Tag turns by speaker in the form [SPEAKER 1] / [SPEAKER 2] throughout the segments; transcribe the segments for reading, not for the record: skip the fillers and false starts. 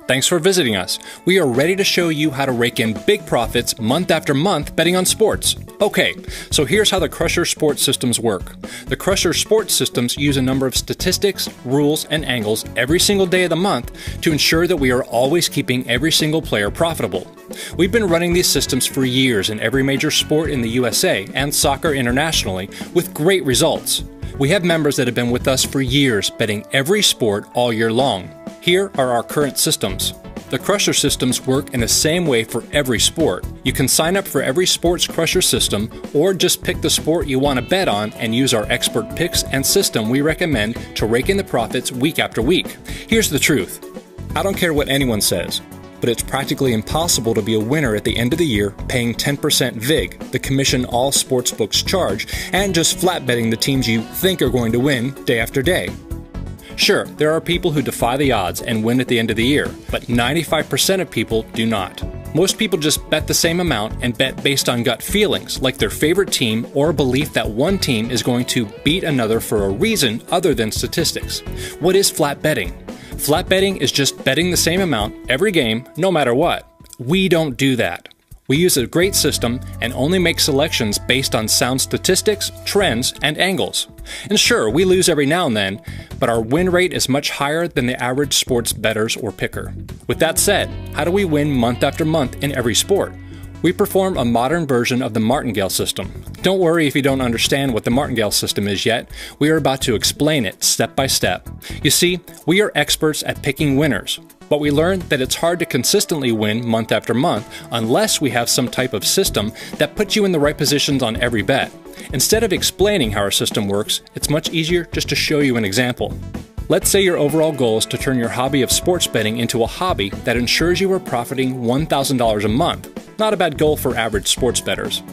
[SPEAKER 1] Thanks for visiting us. We are ready to show you how to rake in big profits month after month betting on sports. Okay, so here's how the Crusher Sports Systems work. The Crusher Sports Systems use a number of statistics, rules, and angles every single day of the month to ensure that we are always keeping every single player profitable. We've been running these systems for years in every major sport in the USA and soccer internationally with great results. We have members that have been with us for years betting every sport all year long. Here are our current systems. The Crusher systems work in the same way for every sport. You can sign up for every sports Crusher system or just pick the sport you want to bet on and use our expert picks and system we recommend to rake in the profits week after week. Here's the truth. I don't care what anyone says, but it's practically impossible to be a winner at the end of the year paying 10% VIG, the commission all sportsbooks charge, and just flat betting the teams you think are going to win day after day. Sure, there are people who defy the odds and win at the end of the year, but 95% of people do not. Most people just bet the same amount and bet based on gut feelings, like their favorite team or a belief that one team is going to beat another for a reason other than statistics. What is flat betting? Flat betting is just betting the same amount every game, no matter what. We don't do that. We use a great system and only make selections based on sound statistics, trends, and angles. And sure, we lose every now and then, but our win rate is much higher than the average sports bettors or picker. With that said, how do we win month after month in every sport? We perform a modern version of the Martingale system. Don't worry if you don't understand what the Martingale system is yet. We are about to explain it step by step. You see, we are experts at picking winners, but we learned that it's hard to consistently win month after month unless we have some type of system that puts you in the right positions on every bet. Instead of explaining how our system works, it's much easier just to show you an example. Let's say your overall goal is to turn your hobby of sports betting into a hobby that ensures you are profiting $1,000 a month. Not a bad goal for average sports bettors.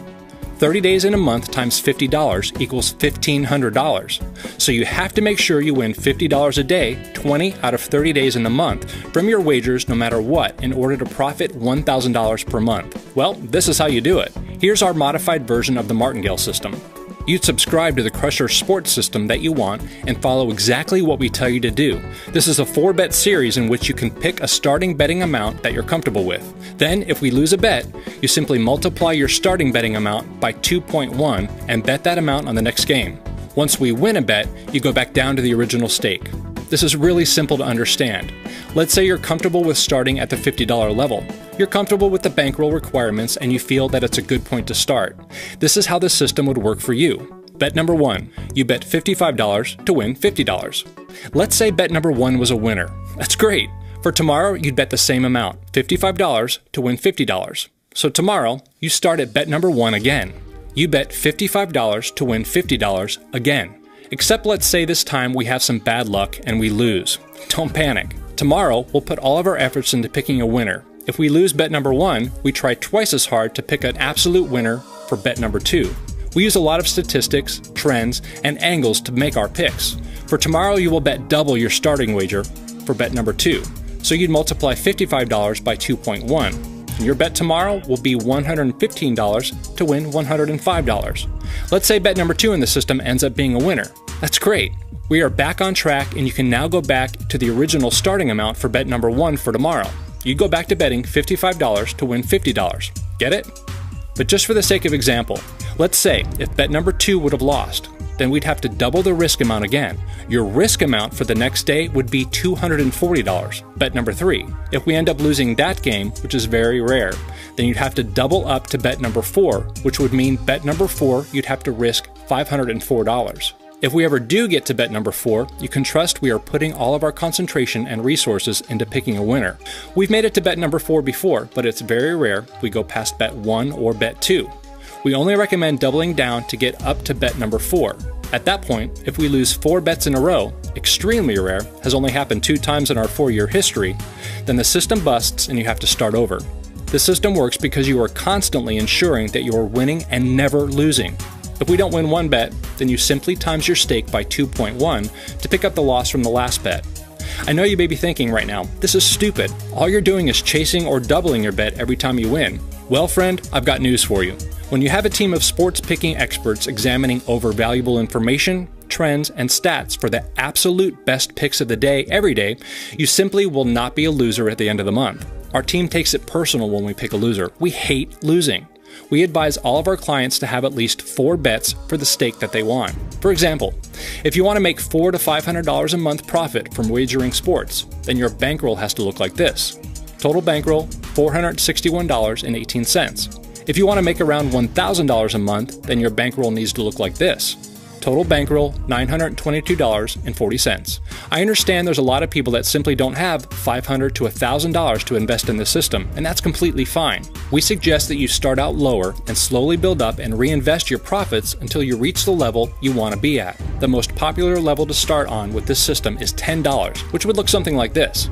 [SPEAKER 1] 30 days in a month times $50 equals $1,500. So you have to make sure you win $50 a day, 20 out of 30 days in the month, from your wagers no matter what in order to profit $1,000 per month. Well, this is how you do it. Here's our modified version of the Martingale system. You'd subscribe to the Crusher Sports system that you want and follow exactly what we tell you to do. This is a 4-bet series in which you can pick a starting betting amount that you're comfortable with. Then, if we lose a bet, you simply multiply your starting betting amount by 2.1 and bet that amount on the next game. Once we win a bet, you go back down to the original stake. This is really simple to understand. Let's say you're comfortable with starting at the $50 level. You're comfortable with the bankroll requirements and you feel that it's a good point to start. This is how the system would work for you. Bet number 1. You bet $55 to win $50. Let's say bet number 1 was a winner. That's great. For tomorrow, you'd bet the same amount, $55 to win $50. So tomorrow, you start at bet number 1 again. You bet $55 to win $50 again. Except let's say this time we have some bad luck and we lose. Don't panic. Tomorrow, we'll put all of our efforts into picking a winner. If we lose bet number 1, we try twice as hard to pick an absolute winner for bet number 2. We use a lot of statistics, trends, and angles to make our picks. For tomorrow, you will bet double your starting wager for bet number 2. So you'd multiply $55 by 2.1. And your bet tomorrow will be $115 to win $105. Let's say bet number 2 in the system ends up being a winner. That's great. We are back on track and you can now go back to the original starting amount for bet number 1 for tomorrow. You go back to betting $55 to win $50. Get it? But just for the sake of example, let's say if bet number 2 would have lost, then we'd have to double the risk amount again. Your risk amount for the next day would be $240, bet number 3. If we end up losing that game, which is very rare, then you'd have to double up to bet number 4, which would mean bet number 4 you'd have to risk $504. If we ever do get to bet number 4, you can trust we are putting all of our concentration and resources into picking a winner. We've made it to bet number 4 before, but it's very rare we go past bet 1 or bet 2. We only recommend doubling down to get up to bet number 4. At that point, if we lose 4 bets in a row, extremely rare, has only happened 2 times in our 4-year history, then the system busts and you have to start over. The system works because you are constantly ensuring that you are winning and never losing. If we don't win 1 bet, then you simply times your stake by 2.1 to pick up the loss from the last bet. I know you may be thinking right now, this is stupid. All you're doing is chasing or doubling your bet every time you win. Well, friend, I've got news for you. When you have a team of sports picking experts examining over valuable information, trends, and stats for the absolute best picks of the day every day, you simply will not be a loser at the end of the month. Our team takes it personal when we pick a loser. We hate losing. We advise all of our clients to have at least 4 bets for the stake that they want. For example, if you want to make $400 to $500 a month profit from wagering sports, then your bankroll has to look like this. Total bankroll, $461.18. If you want to make around $1,000 a month, then your bankroll needs to look like this. Total bankroll, $922.40. I understand there's a lot of people that simply don't have $500 to $1,000 to invest in the system, and that's completely fine. We suggest that you start out lower and slowly build up and reinvest your profits until you reach the level you want to be at. The most popular level to start on with this system is $10, which would look something like this.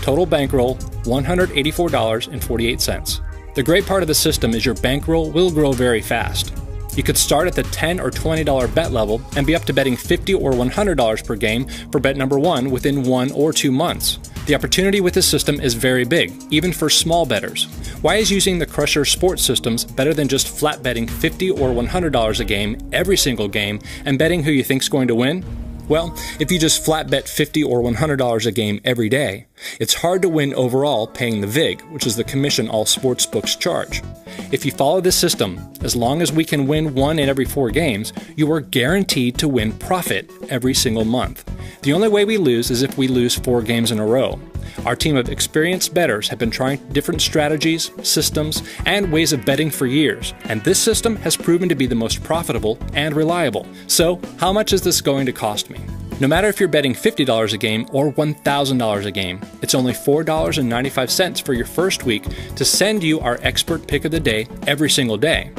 [SPEAKER 1] Total bankroll, $184.48. The great part of the system is your bankroll will grow very fast. You could start at the $10 or $20 bet level and be up to betting $50 or $100 per game for bet number 1 within 1 or 2 months. The opportunity with this system is very big, even for small bettors. Why is using the Crusher Sports Systems better than just flat betting $50 or $100 a game every single game and betting who you think's going to win? Well, if you just flat bet $50 or $100 a game every day, it's hard to win overall paying the VIG, which is the commission all sportsbooks charge. If you follow this system, as long as we can win 1 in every 4 games, you are guaranteed to win profit every single month. The only way we lose is if we lose 4 games in a row. Our team of experienced bettors have been trying different strategies, systems, and ways of betting for years, and this system has proven to be the most profitable and reliable. So, how much is this going to cost me? No matter if you're betting $50 a game or $1,000 a game, it's only $4.95 for your first week to send you our expert pick of the day every single day.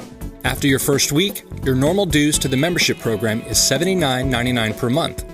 [SPEAKER 1] After your first week, your normal dues to the membership program is $79.99 per month.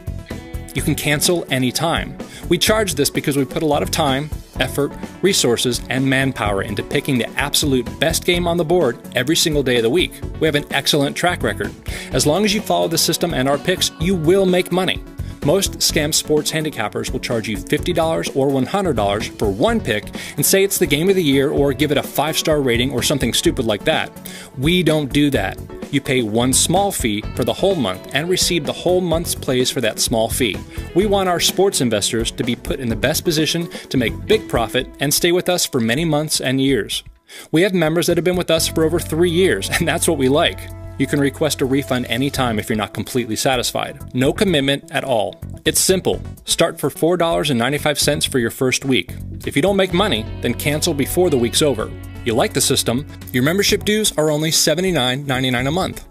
[SPEAKER 1] You can cancel anytime. We charge this because we put a lot of time, effort, resources, and manpower into picking the absolute best game on the board every single day of the week. We have an excellent track record. As long as you follow the system and our picks, you will make money. Most scam sports handicappers will charge you $50 or $100 for one pick and say it's the game of the year or give it a 5-star rating or something stupid like that. We don't do that. You pay one small fee for the whole month and receive the whole month's plays for that small fee. We want our sports investors to be put in the best position to make big profit and stay with us for many months and years. We have members that have been with us for over 3 years, and that's what we like. You can request a refund anytime if you're not completely satisfied. No commitment at all. It's simple. Start for $4.95 for your first week. If you don't make money, then cancel before the week's over. You like the system, your membership dues are only $79.99 a month.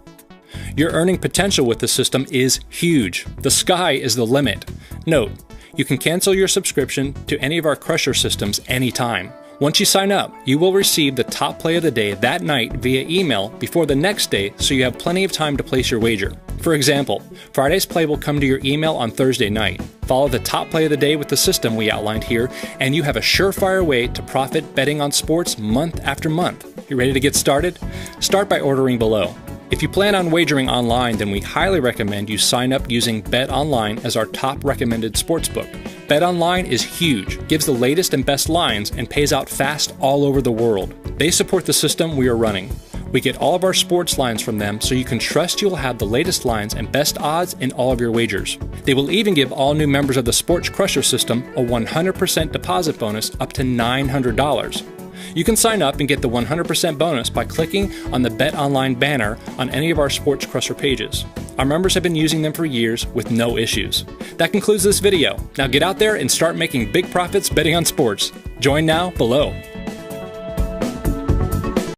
[SPEAKER 1] Your earning potential with the system is huge. The sky is the limit. Note, you can cancel your subscription to any of our Crusher systems anytime. Once you sign up, you will receive the top play of the day that night via email before the next day, so you have plenty of time to place your wager. For example, Friday's play will come to your email on Thursday night. Follow the top play of the day with the system we outlined here, and you have a surefire way to profit betting on sports month after month. You ready to get started? Start by ordering below. If you plan on wagering online, then we highly recommend you sign up using BetOnline as our top recommended sportsbook. BetOnline is huge, gives the latest and best lines, and pays out fast all over the world. They support the system we are running. We get all of our sports lines from them, so you can trust you'll have the latest lines and best odds in all of your wagers. They will even give all new members of the Sports Crusher system a 100% deposit bonus up to $900. You can sign up and get the 100% bonus by clicking on the BetOnline banner on any of our Sports Crusher pages. Our members have been using them for years with no issues. That concludes this video. Now get out there and start making big profits betting on sports. Join now below.